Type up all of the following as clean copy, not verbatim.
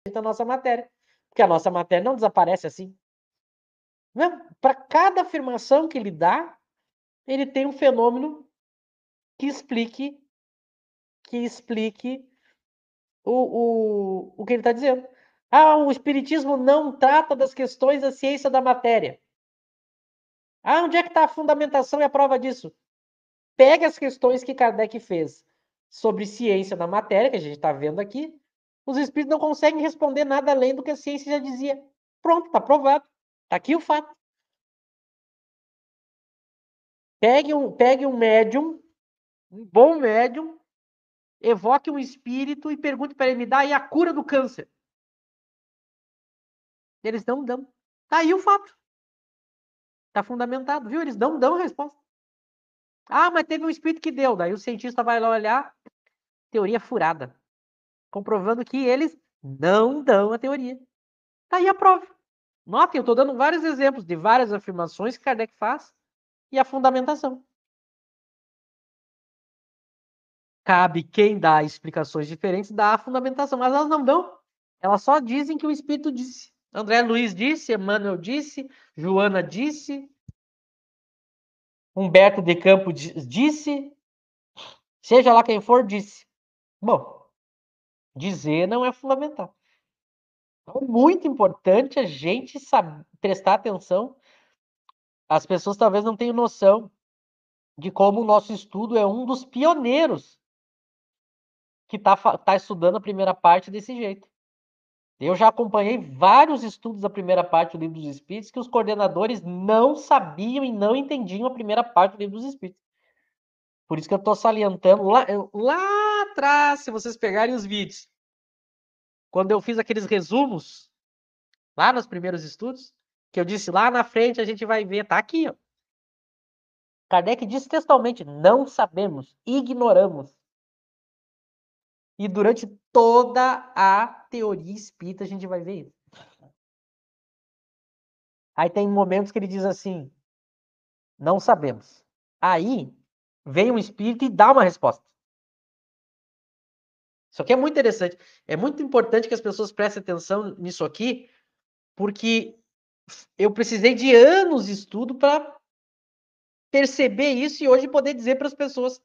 da nossa matéria, porque a nossa matéria não desaparece assim. Não, para cada afirmação que ele dá, ele tem um fenômeno que explique o que ele está dizendo. Ah, o espiritismo não trata das questões da ciência da matéria. Ah, onde é que está a fundamentação e a prova disso? Pega as questões que Kardec fez sobre ciência da matéria, que a gente está vendo aqui, os espíritos não conseguem responder nada além do que a ciência já dizia. Pronto, está provado. Está aqui o fato. Pegue um médium, um bom médium, evoque um espírito e pergunte para ele, me dá aí a cura do câncer. Eles não dão. Tá aí o fato. Tá fundamentado, viu? Eles não dão a resposta. Ah, mas teve um espírito que deu. Daí o cientista vai lá olhar, teoria furada. Comprovando que eles não dão a teoria. Tá aí a prova. Notem, eu estou dando vários exemplos de várias afirmações que Kardec faz e a fundamentação. Cabe quem dá explicações diferentes dá a fundamentação, mas elas não dão. Elas só dizem que o Espírito disse. André Luiz disse, Emmanuel disse, Joana disse, Humberto de Campos disse, seja lá quem for, disse. Bom, dizer não é fundamental. É muito importante a gente saber, prestar atenção. As pessoas talvez não tenham noção de como o nosso estudo é um dos pioneiros que tá estudando a primeira parte desse jeito. Eu já acompanhei vários estudos da primeira parte do Livro dos Espíritos que os coordenadores não sabiam e não entendiam a primeira parte do Livro dos Espíritos. Por isso que eu estou salientando lá atrás, se vocês pegarem os vídeos, quando eu fiz aqueles resumos, lá nos primeiros estudos, que eu disse lá na frente a gente vai ver, tá aqui, ó. Kardec disse textualmente, não sabemos, ignoramos. E durante toda a teoria espírita a gente vai ver isso. Aí tem momentos que ele diz assim, não sabemos. Aí vem um espírito e dá uma resposta. Isso aqui é muito interessante. É muito importante que as pessoas prestem atenção nisso aqui, porque eu precisei de anos de estudo para perceber isso e hoje poder dizer para as pessoas.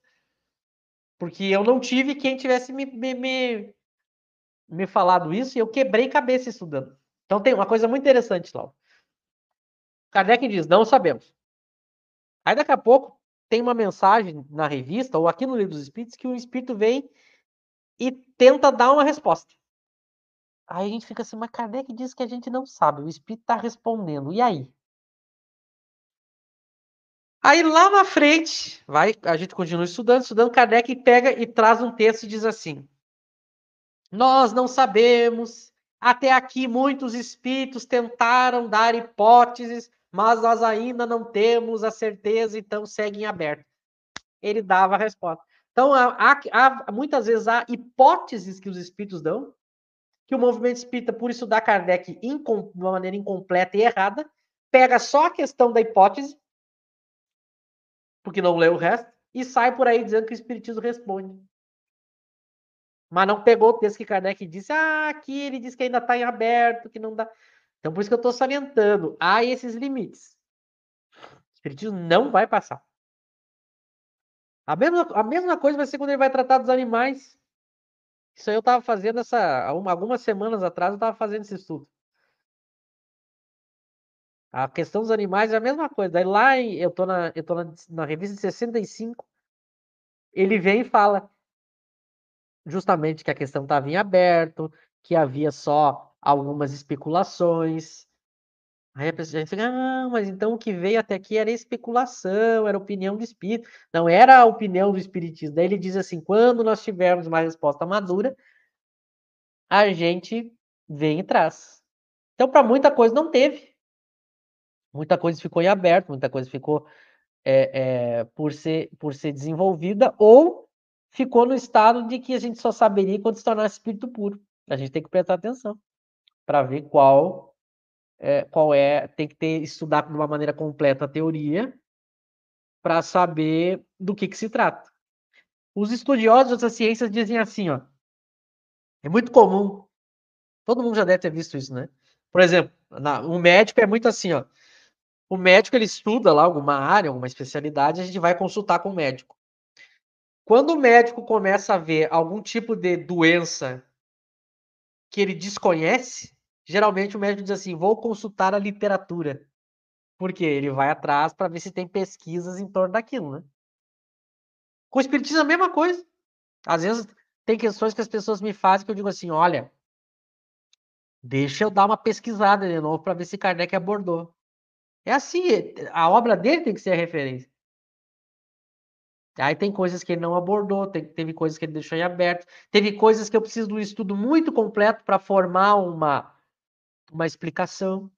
Porque eu não tive quem tivesse me falado isso e eu quebrei cabeça estudando. Então tem uma coisa muito interessante, Lau. Kardec diz, não sabemos. Aí daqui a pouco tem uma mensagem na revista ou aqui no Livro dos Espíritos que o espírito vem e tenta dar uma resposta. Aí a gente fica assim, mas Kardec diz que a gente não sabe, o espírito está respondendo, e aí? Aí lá na frente, a gente continua estudando, Kardec pega e traz um texto e diz assim: nós não sabemos, até aqui muitos espíritos tentaram dar hipóteses, mas nós ainda não temos a certeza, então segue em aberto. Ele dava a resposta. Então, muitas vezes há hipóteses que os espíritos dão, que o movimento espírita, por estudar Kardec de uma maneira incompleta e errada, pega só a questão da hipótese, porque não leu o resto, e sai por aí dizendo que o espiritismo responde. Mas não pegou o texto que Kardec disse, aqui ele diz que ainda está em aberto, que não dá. Então, por isso que eu estou salientando, há esses limites. O espiritismo não vai passar. A mesma coisa vai ser quando ele vai tratar dos animais. Isso aí eu estava fazendo algumas semanas atrás, eu estava fazendo esse estudo. A questão dos animais é a mesma coisa. Daí lá eu tô na revista de 65, ele vem e fala justamente que a questão estava em aberto, que havia só algumas especulações. Aí a gente fica, mas então o que veio até aqui era especulação, era opinião do espírito. Não era a opinião do espiritismo. Daí ele diz assim, quando nós tivermos uma resposta madura, a gente vem e traz. Então, para muita coisa não teve. Muita coisa ficou em aberto, muita coisa ficou por ser desenvolvida, ou ficou no estado de que a gente só saberia quando se tornasse espírito puro. A gente tem que prestar atenção para ver tem que estudar de uma maneira completa a teoria para saber do que se trata. Os estudiosos dessas ciências dizem assim, ó, é muito comum Todo mundo já deve ter visto isso, né? Por exemplo, o médico é muito assim, ó. O médico, ele estuda lá alguma área, alguma especialidade, a gente vai consultar com o médico. Quando o médico começa a ver algum tipo de doença que ele desconhece, geralmente o médico diz assim: vou consultar a literatura. Porque ele vai atrás para ver se tem pesquisas em torno daquilo, né? Com o espiritismo é a mesma coisa. Às vezes tem questões que as pessoas me fazem que eu digo assim: olha, deixa eu dar uma pesquisada de novo para ver se Kardec abordou. É assim, a obra dele tem que ser a referência. Aí tem coisas que ele não abordou, teve coisas que ele deixou em aberto, teve coisas que eu preciso de um estudo muito completo para formar uma explicação.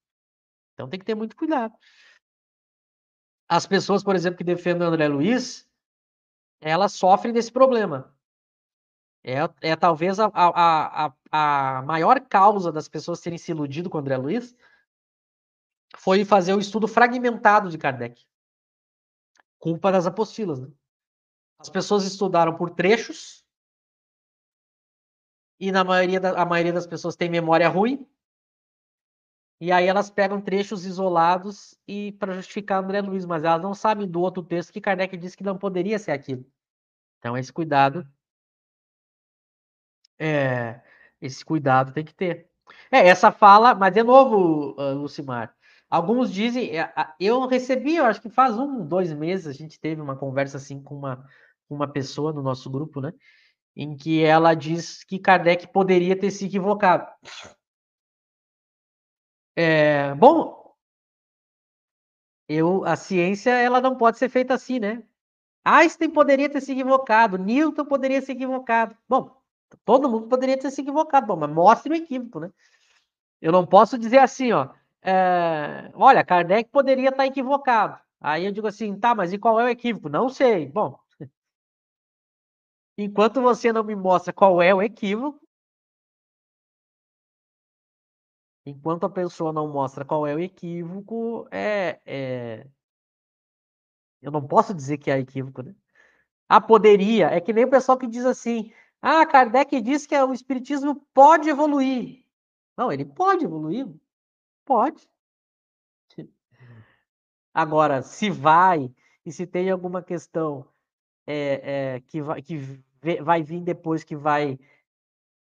Então tem que ter muito cuidado. As pessoas, por exemplo, que defendem o André Luiz, elas sofrem desse problema. É talvez a maior causa das pessoas terem se iludido com o André Luiz foi fazer o estudo fragmentado de Kardec. Culpa das apostilas, né? As pessoas estudaram por trechos e a maioria das pessoas tem memória ruim. E aí elas pegam trechos isolados e para justificar André Luiz, mas elas não sabem do outro texto que Kardec disse que não poderia ser aquilo. Então é, esse cuidado tem que ter. Essa fala, mas de novo, Lucimar, alguns dizem, eu recebi, eu acho que faz 2 meses, a gente teve uma conversa assim com uma pessoa no nosso grupo, né? Em que ela diz que Kardec poderia ter se equivocado. Bom, a ciência ela não pode ser feita assim, né? Einstein poderia ter se equivocado, Newton poderia ser equivocado. Bom, todo mundo poderia ter se equivocado, bom, mas mostre o equívoco, né? Eu não posso dizer assim, ó. Olha, Kardec poderia estar equivocado. Aí eu digo assim, tá, mas e qual é o equívoco? Não sei. Bom, enquanto você não me mostra qual é o equívoco, enquanto a pessoa não mostra qual é o equívoco, eu não posso dizer que é equívoco, né? Ah, poderia. É que nem o pessoal que diz assim, Kardec disse que o espiritismo pode evoluir. Não, ele pode evoluir? Pode. Agora, se vai e se tem alguma questão que vai vir depois que vai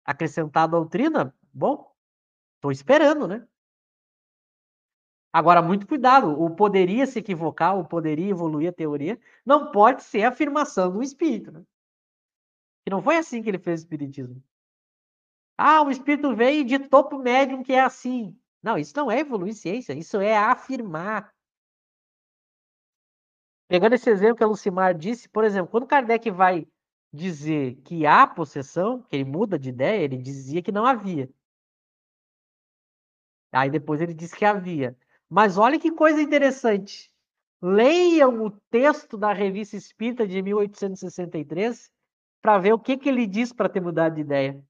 acrescentar a doutrina, bom, estou esperando, né? Agora, muito cuidado, o poderia se equivocar, o poderia evoluir a teoria, não pode ser afirmação do espírito, né? Que não foi assim que ele fez o espiritismo. O espírito veio e ditou para o médium que é assim. Não, isso não é evoluir ciência, isso é afirmar. Pegando esse exemplo que a Lucimar disse, por exemplo, quando Kardec vai dizer que há possessão, que ele muda de ideia, ele dizia que não havia. Aí depois ele disse que havia. Mas olha que coisa interessante. Leiam o texto da Revista Espírita de 1863 para ver o que ele diz para ter mudado de ideia.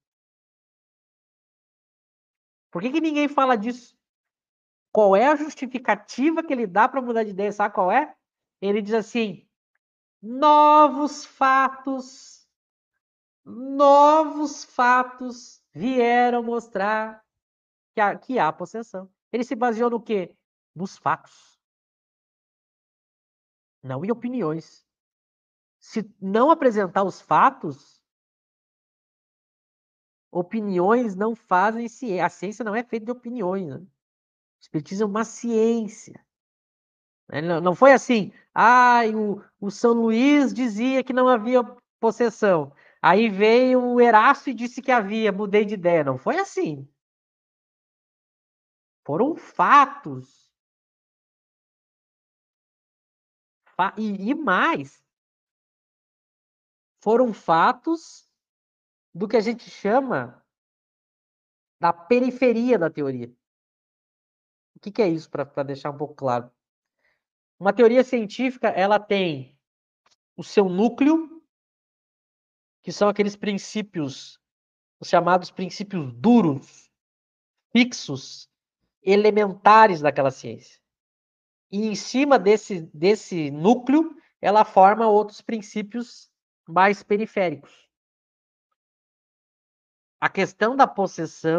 Por que ninguém fala disso? Qual é a justificativa que ele dá para mudar de ideia? Sabe qual é? Ele diz assim: novos fatos vieram mostrar que há possessão. Ele se baseou no quê? Nos fatos, não em opiniões. Se não apresentar os fatos, opiniões não fazem ciência. A ciência não é feita de opiniões. Né? O espiritismo é uma ciência. Não foi assim, o São Luís dizia que não havia possessão. Aí veio o Erasto e disse que havia, mudei de ideia. Não foi assim. Foram fatos. E mais, foram fatos do que a gente chama da periferia da teoria. O que é isso, para deixar um pouco claro? Uma teoria científica, ela tem o seu núcleo, que são aqueles princípios, os chamados princípios duros, fixos, elementares daquela ciência. E em cima desse núcleo, ela forma outros princípios mais periféricos. A questão da possessão